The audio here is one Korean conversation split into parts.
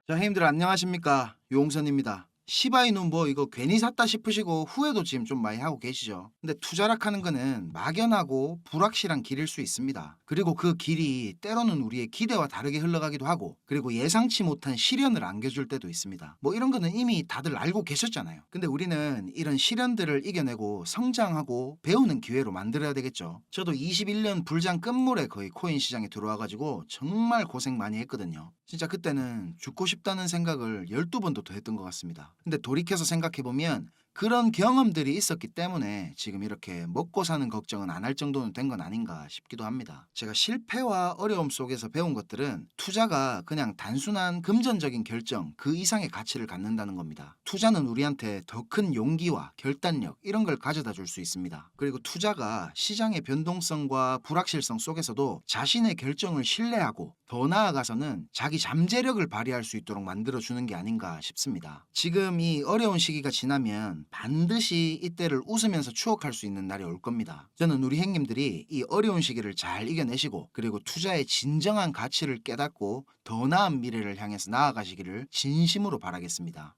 자, 형님들 안녕하십니까? 용선입니다. 시바이누 뭐 이거 괜히 샀다 싶으시고 후회도 지금 좀 많이 하고 계시죠. 근데 투자락 하는 거는 막연하고 불확실한 길일 수 있습니다. 그리고 그 길이 때로는 우리의 기대와 다르게 흘러가기도 하고, 그리고 예상치 못한 시련을 안겨줄 때도 있습니다. 뭐 이런 거는 이미 다들 알고 계셨잖아요. 근데 우리는 이런 시련들을 이겨내고 성장하고 배우는 기회로 만들어야 되겠죠. 저도 21년 불장 끝물에 거의 코인 시장에 들어와가지고 정말 고생 많이 했거든요. 진짜 그때는 죽고 싶다는 생각을 12번도 더 했던 것 같습니다. 근데 돌이켜서 생각해보면 그런 경험들이 있었기 때문에 지금 이렇게 먹고 사는 걱정은 안 할 정도는 된 건 아닌가 싶기도 합니다. 제가 실패와 어려움 속에서 배운 것들은 투자가 그냥 단순한 금전적인 결정 그 이상의 가치를 갖는다는 겁니다. 투자는 우리한테 더 큰 용기와 결단력 이런 걸 가져다 줄 수 있습니다. 그리고 투자가 시장의 변동성과 불확실성 속에서도 자신의 결정을 신뢰하고 더 나아가서는 자기 잠재력을 발휘할 수 있도록 만들어주는 게 아닌가 싶습니다. 지금 이 어려운 시기가 지나면 반드시 이때를 웃으면서 추억할 수 있는 날이 올 겁니다. 저는 우리 형님들이 이 어려운 시기를 잘 이겨내시고, 그리고 투자의 진정한 가치를 깨닫고 더 나은 미래를 향해서 나아가시기를 진심으로 바라겠습니다.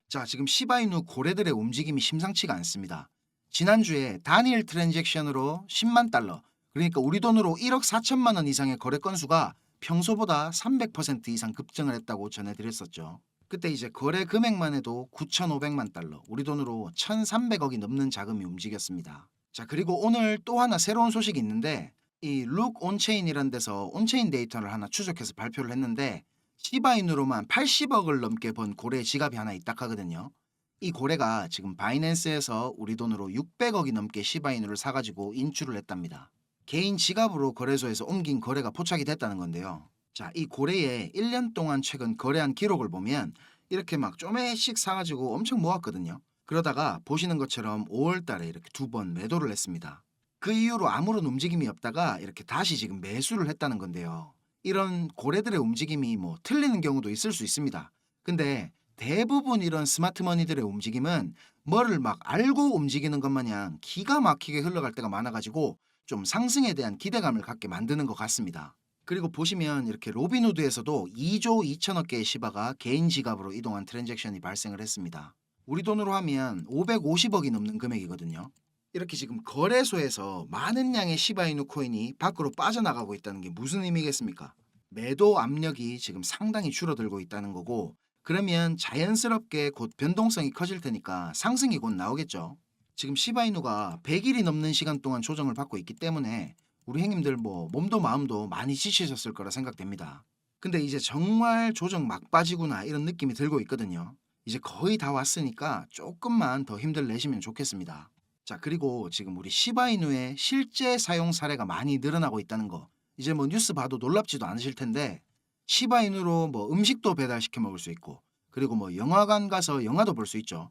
자, 지금 시바이누 고래들의 움직임이 심상치가 않습니다. 지난주에 단일 트랜잭션으로 10만 달러, 그러니까 우리 돈으로 1억 4천만 원 이상의 거래 건수가 평소보다 300% 이상 급증을 했다고 전해드렸었죠. 그때 이제 거래 금액만 해도 9,500만 달러, 우리 돈으로 1,300억이 넘는 자금이 움직였습니다. 자, 그리고 오늘 또 하나 새로운 소식이 있는데, 이 룩 온체인이라는 데서 온체인 데이터를 하나 추적해서 발표를 했는데, 시바인으로만 80억을 넘게 번 고래 지갑이 하나 있다 하거든요. 이 고래가 지금 바이낸스에서 우리 돈으로 600억이 넘게 시바인으를 사가지고 인출을 했답니다. 개인 지갑으로 거래소에서 옮긴 거래가 포착이 됐다는 건데요. 자, 이 고래의 1년 동안 최근 거래한 기록을 보면 이렇게 막 쪼매씩 사가지고 엄청 모았거든요. 그러다가 보시는 것처럼 5월 달에 이렇게 2번 매도를 했습니다. 그 이후로 아무런 움직임이 없다가 이렇게 다시 지금 매수를 했다는 건데요. 이런 고래들의 움직임이 뭐 틀리는 경우도 있을 수 있습니다. 근데 대부분 이런 스마트 머니들의 움직임은 뭐를 막 알고 움직이는 것 마냥 기가 막히게 흘러갈 때가 많아가지고 좀 상승에 대한 기대감을 갖게 만드는 것 같습니다. 그리고 보시면 이렇게 로빈후드에서도 2조 2천억 개의 시바가 개인 지갑으로 이동한 트랜잭션이 발생을 했습니다. 우리 돈으로 하면 550억이 넘는 금액이거든요. 이렇게 지금 거래소에서 많은 양의 시바이누 코인이 밖으로 빠져나가고 있다는 게 무슨 의미겠습니까? 매도 압력이 지금 상당히 줄어들고 있다는 거고, 그러면 자연스럽게 곧 변동성이 커질 테니까 상승이 곧 나오겠죠. 지금 시바이누가 100일이 넘는 시간 동안 조정을 받고 있기 때문에 우리 형님들 뭐 몸도 마음도 많이 지치셨을 거라 생각됩니다. 근데 이제 정말 조정 막바지구나 이런 느낌이 들고 있거든요. 이제 거의 다 왔으니까 조금만 더 힘들 내시면 좋겠습니다. 자, 그리고 지금 우리 시바이누의 실제 사용 사례가 많이 늘어나고 있다는 거, 이제 뭐 뉴스 봐도 놀랍지도 않으실 텐데, 시바이누로 뭐 음식도 배달시켜 먹을 수 있고, 그리고 뭐 영화관 가서 영화도 볼 수 있죠.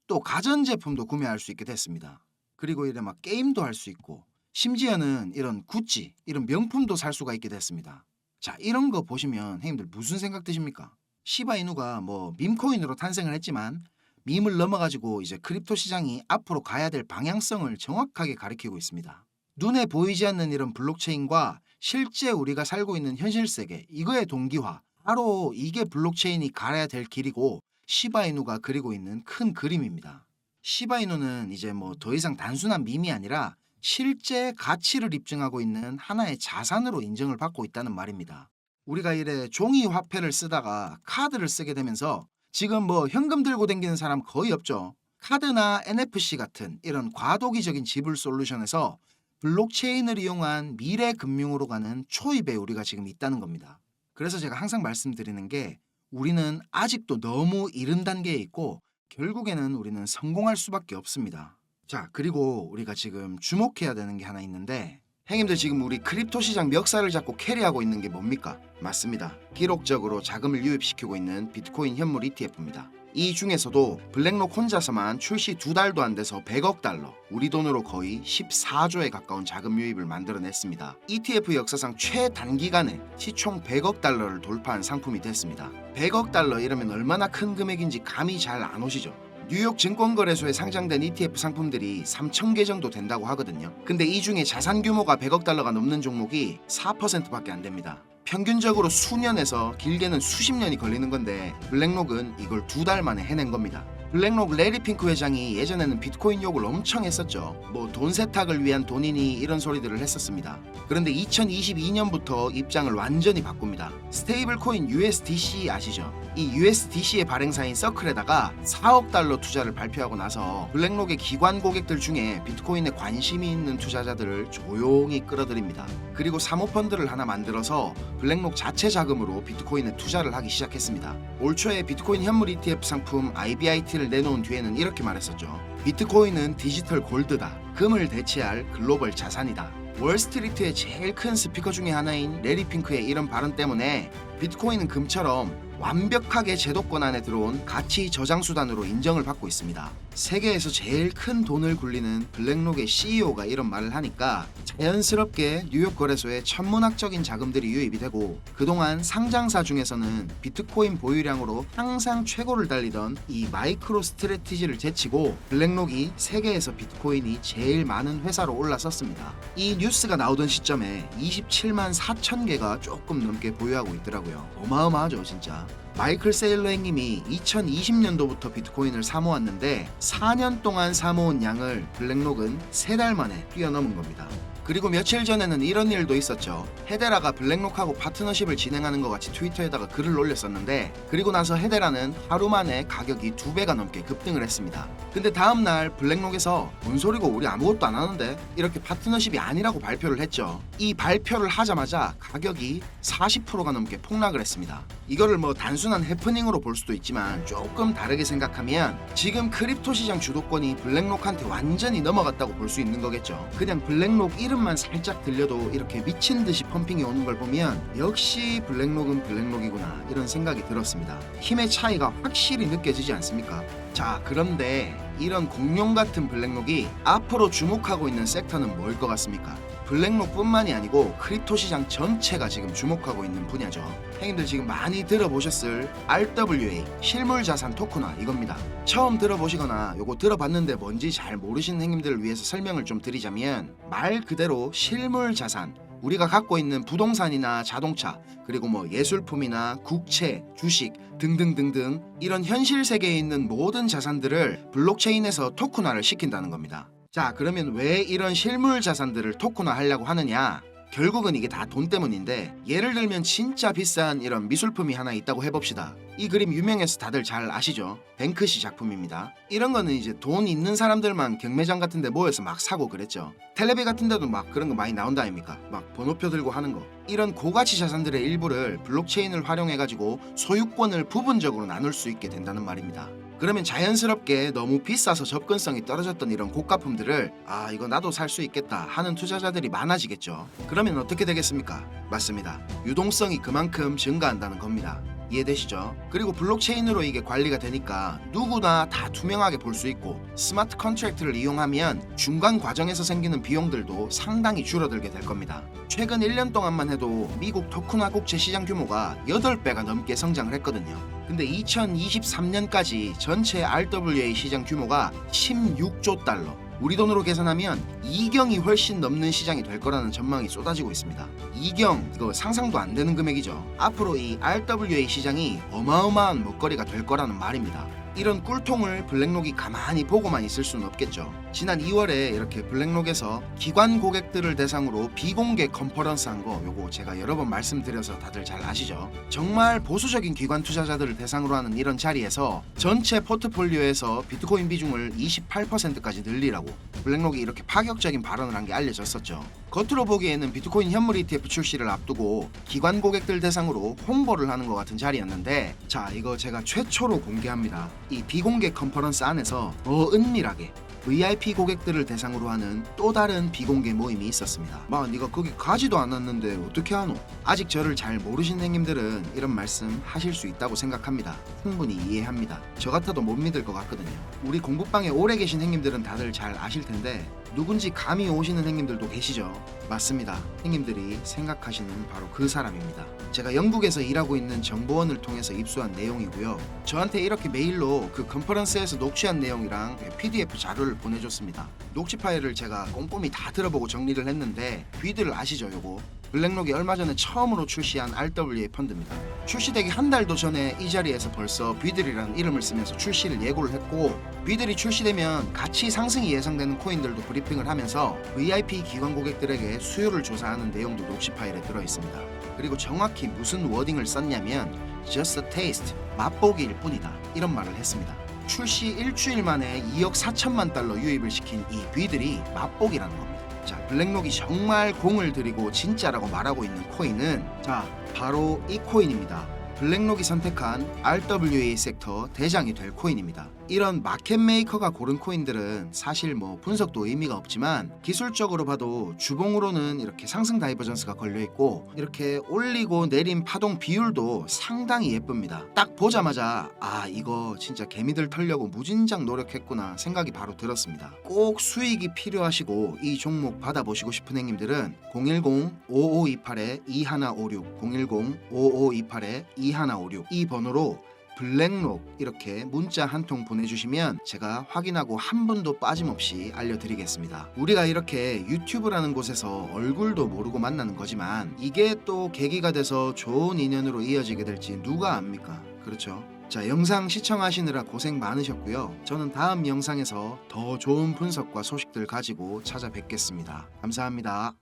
또 가전제품도 구매할 수 있게 됐습니다. 그리고 이래 막 게임도 할 수 있고, 심지어는 이런 구찌 이런 명품도 살 수가 있게 됐습니다. 자, 이런 거 보시면 형님들 무슨 생각 드십니까? 시바이누가 뭐 밈코인으로 탄생을 했지만 밈을 넘어가지고 이제 크립토 시장이 앞으로 가야 될 방향성을 정확하게 가리키고 있습니다. 눈에 보이지 않는 이런 블록체인과 실제 우리가 살고 있는 현실 세계, 이거의 동기화, 바로 이게 블록체인이 가야 될 길이고 시바이누가 그리고 있는 큰 그림입니다. 시바이누는 이제 뭐 더 이상 단순한 밈이 아니라 실제 가치를 입증하고 있는 하나의 자산으로 인정을 받고 있다는 말입니다. 우리가 이래 종이 화폐를 쓰다가 카드를 쓰게 되면서 지금 뭐 현금 들고 다니는 사람 거의 없죠. 카드나 NFC 같은 이런 과도기적인 지불 솔루션에서 블록체인을 이용한 미래 금융으로 가는 초입에 우리가 지금 있다는 겁니다. 그래서 제가 항상 말씀드리는 게, 우리는 아직도 너무 이른 단계에 있고 결국에는 우리는 성공할 수밖에 없습니다. 자, 그리고 우리가 지금 주목해야 되는 게 하나 있는데, 형님들 지금 우리 크립토 시장 멱살을 잡고 캐리하고 있는 게 뭡니까? 맞습니다. 기록적으로 자금을 유입시키고 있는 비트코인 현물 ETF입니다. 이 중에서도 블랙록 혼자서만 출시 2달도 안 돼서 100억 달러, 우리 돈으로 거의 14조에 가까운 자금 유입을 만들어냈습니다. ETF 역사상 최단기간에 시총 100억 달러를 돌파한 상품이 됐습니다. 100억 달러 이러면 얼마나 큰 금액인지 감이 잘 안 오시죠? 뉴욕 증권거래소에 상장된 ETF 상품들이 3,000개 정도 된다고 하거든요. 근데 이 중에 자산 규모가 100억 달러가 넘는 종목이 4%밖에 안 됩니다. 평균적으로 수년에서 길게는 수십 년이 걸리는 건데 블랙록은 이걸 2달 만에 해낸 겁니다. 블랙록 레리 핑크 회장이 예전에는 비트코인 욕을 엄청 했었죠. 뭐 돈 세탁을 위한 돈이니 이런 소리들을 했었습니다. 그런데 2022년부터 입장을 완전히 바꿉니다. 스테이블 코인 USDC 아시죠? 이 USDC의 발행사인 서클에다가 4억 달러 투자를 발표하고 나서 블랙록의 기관 고객들 중에 비트코인에 관심이 있는 투자자들을 조용히 끌어들입니다. 그리고 사모펀드를 하나 만들어서 블랙록 자체 자금으로 비트코인에 투자를 하기 시작했습니다. 올 초에 비트코인 현물 ETF 상품 IBIT를 내놓은 뒤에는 이렇게 말했었죠. 비트코인은 디지털 골드다. 금을 대체할 글로벌 자산이다. 월스트리트의 제일 큰 스피커 중에 하나인 레리 핑크의 이런 발언 때문에 비트코인은 금처럼 완벽하게 제도권 안에 들어온 가치 저장 수단으로 인정을 받고 있습니다. 세계에서 제일 큰 돈을 굴리는 블랙록의 CEO가 이런 말을 하니까 자연스럽게 뉴욕 거래소에 천문학적인 자금들이 유입이 되고, 그동안 상장사 중에서는 비트코인 보유량으로 항상 최고를 달리던 이 마이크로 스트래티지를 제치고 블랙록이 세계에서 비트코인이 제일 많은 회사로 올라섰습니다. 이 뉴스가 나오던 시점에 27만 4천 개가 조금 넘게 보유하고 있더라고요. 어마어마하죠 진짜. 마이클 세일러 형님이 2020년도부터 비트코인을 사모았는데 4년 동안 사모은 양을 블랙록은 3달 만에 뛰어넘은 겁니다. 그리고 며칠 전에는 이런 일도 있었죠. 헤데라가 블랙록하고 파트너십을 진행하는 것 같이 트위터에다가 글을 올렸었는데, 그리고 나서 헤데라는 하루 만에 가격이 2배가 넘게 급등을 했습니다. 근데 다음날 블랙록에서 뭔 소리고 우리 아무것도 안 하는데 이렇게 파트너십이 아니라고 발표를 했죠. 이 발표를 하자마자 가격이 40%가 넘게 폭락을 했습니다. 이거를 뭐 단순한 해프닝으로 볼 수도 있지만 조금 다르게 생각하면 지금 크립토 시장 주도권이 블랙록한테 완전히 넘어갔다고 볼 수 있는 거겠죠. 그냥 블랙록 이름만 살짝 들려도 이렇게 미친 듯이 펌핑이 오는 걸 보면 역시 블랙록은 블랙록이구나 이런 생각이 들었습니다. 힘의 차이가 확실히 느껴지지 않습니까? 자, 그런데 이런 공룡 같은 블랙록이 앞으로 주목하고 있는 섹터는 뭐일 것 같습니까? 블랙록뿐만이 아니고 크립토 시장 전체가 지금 주목하고 있는 분야죠. 형님들 지금 많이 들어보셨을 RWA 실물 자산 토큰화 이겁니다. 처음 들어보시거나 요거 들어봤는데 뭔지 잘 모르시는 형님들을 위해서 설명을 좀 드리자면, 말 그대로 실물 자산, 우리가 갖고 있는 부동산이나 자동차, 그리고 뭐 예술품이나 국채, 주식 등등등등 이런 현실 세계에 있는 모든 자산들을 블록체인에서 토큰화를 시킨다는 겁니다. 자, 그러면 왜 이런 실물 자산들을 토큰화 하려고 하느냐? 결국은 이게 다 돈 때문인데, 예를 들면 진짜 비싼 이런 미술품이 하나 있다고 해봅시다. 이 그림 유명해서 다들 잘 아시죠? 뱅크시 작품입니다. 이런 거는 이제 돈 있는 사람들만 경매장 같은 데 모여서 막 사고 그랬죠. 텔레비 같은 데도 막 그런 거 많이 나온다 아닙니까? 막 번호표 들고 하는 거. 이런 고가치 자산들의 일부를 블록체인을 활용해가지고 소유권을 부분적으로 나눌 수 있게 된다는 말입니다. 그러면 자연스럽게 너무 비싸서 접근성이 떨어졌던 이런 고가품들을 이거 나도 살 수 있겠다 하는 투자자들이 많아지겠죠. 그러면 어떻게 되겠습니까? 맞습니다. 유동성이 그만큼 증가한다는 겁니다. 이해되시죠? 그리고 블록체인으로 이게 관리가 되니까 누구나 다 투명하게 볼 수 있고, 스마트 컨트랙트를 이용하면 중간 과정에서 생기는 비용들도 상당히 줄어들게 될 겁니다. 최근 1년 동안만 해도 미국 토큰화 국채 시장 규모가 8배가 넘게 성장을 했거든요. 근데 2023년까지 전체 RWA 시장 규모가 16조 달러, 우리 돈으로 계산하면 2경이 훨씬 넘는 시장이 될 거라는 전망이 쏟아지고 있습니다. 2경, 이거 상상도 안 되는 금액이죠. 앞으로 이 RWA 시장이 어마어마한 먹거리가 될 거라는 말입니다. 이런 꿀통을 블랙록이 가만히 보고만 있을 수는 없겠죠. 지난 2월에 이렇게 블랙록에서 기관 고객들을 대상으로 비공개 컨퍼런스 한 거, 요거 제가 여러 번 말씀드려서 다들 잘 아시죠? 정말 보수적인 기관 투자자들을 대상으로 하는 이런 자리에서 전체 포트폴리오에서 비트코인 비중을 28%까지 늘리라고 블랙록이 이렇게 파격적인 발언을 한 게 알려졌었죠. 겉으로 보기에는 비트코인 현물 ETF 출시를 앞두고 기관 고객들 대상으로 홍보를 하는 것 같은 자리였는데, 자, 이거 제가 최초로 공개합니다. 이 비공개 컨퍼런스 안에서 더 은밀하게 VIP 고객들을 대상으로 하는 또 다른 비공개 모임이 있었습니다. 마, 네가 거기 가지도 않았는데 어떻게 하노? 아직 저를 잘 모르신 행님들은 이런 말씀 하실 수 있다고 생각합니다. 충분히 이해합니다. 저 같아도 못 믿을 것 같거든요. 우리 공부방에 오래 계신 행님들은 다들 잘 아실 텐데 누군지 감이 오시는 행님들도 계시죠? 맞습니다. 행님들이 생각하시는 바로 그 사람입니다. 제가 영국에서 일하고 있는 정보원을 통해서 입수한 내용이고요. 저한테 이렇게 메일로 그 컨퍼런스에서 녹취한 내용이랑 PDF 자료를 보내줬습니다. 녹취 파일을 제가 꼼꼼히 다 들어보고 정리를 했는데 뷔들 아시죠 요거? 블랙록이 얼마 전에 처음으로 출시한 RWA 펀드입니다. 출시되기 한 달도 전에 이 자리에서 벌써 뷔들이라는 이름을 쓰면서 출시를 예고를 했고 뷔들이 출시되면 가치 상승이 예상되는 코인들도 브리핑을 하면서 VIP 기관 고객들에게 수요를 조사하는 내용도 녹취 파일에 들어있습니다. 그리고 정확히 무슨 워딩을 썼냐면 Just a taste, 맛보기일 뿐이다 이런 말을 했습니다. 출시 일주일 만에 2억 4천만 달러 유입을 시킨 이 뷔들이 맛보기라는 겁니다. 자, 블랙록이 정말 공을 들이고 진짜라고 말하고 있는 코인은 자, 바로 이 코인입니다. 블랙록이 선택한 RWA 섹터 대장이 될 코인입니다. 이런 마켓메이커가 고른 코인들은 사실 뭐 분석도 의미가 없지만 기술적으로 봐도 주봉으로는 이렇게 상승 다이버전스가 걸려있고 이렇게 올리고 내린 파동 비율도 상당히 예쁩니다. 딱 보자마자 아 이거 진짜 개미들 털려고 무진장 노력했구나 생각이 바로 들었습니다. 꼭 수익이 필요하시고 이 종목 받아보시고 싶은 행님들은 010-5528-2156 010-5528-2156 이 번호로 블랙록 이렇게 문자 한 통 보내주시면 제가 확인하고 한 분도 빠짐없이 알려드리겠습니다. 우리가 이렇게 유튜브라는 곳에서 얼굴도 모르고 만나는 거지만 이게 또 계기가 돼서 좋은 인연으로 이어지게 될지 누가 압니까? 그렇죠? 자, 영상 시청하시느라 고생 많으셨고요. 저는 다음 영상에서 더 좋은 분석과 소식들 가지고 찾아뵙겠습니다. 감사합니다.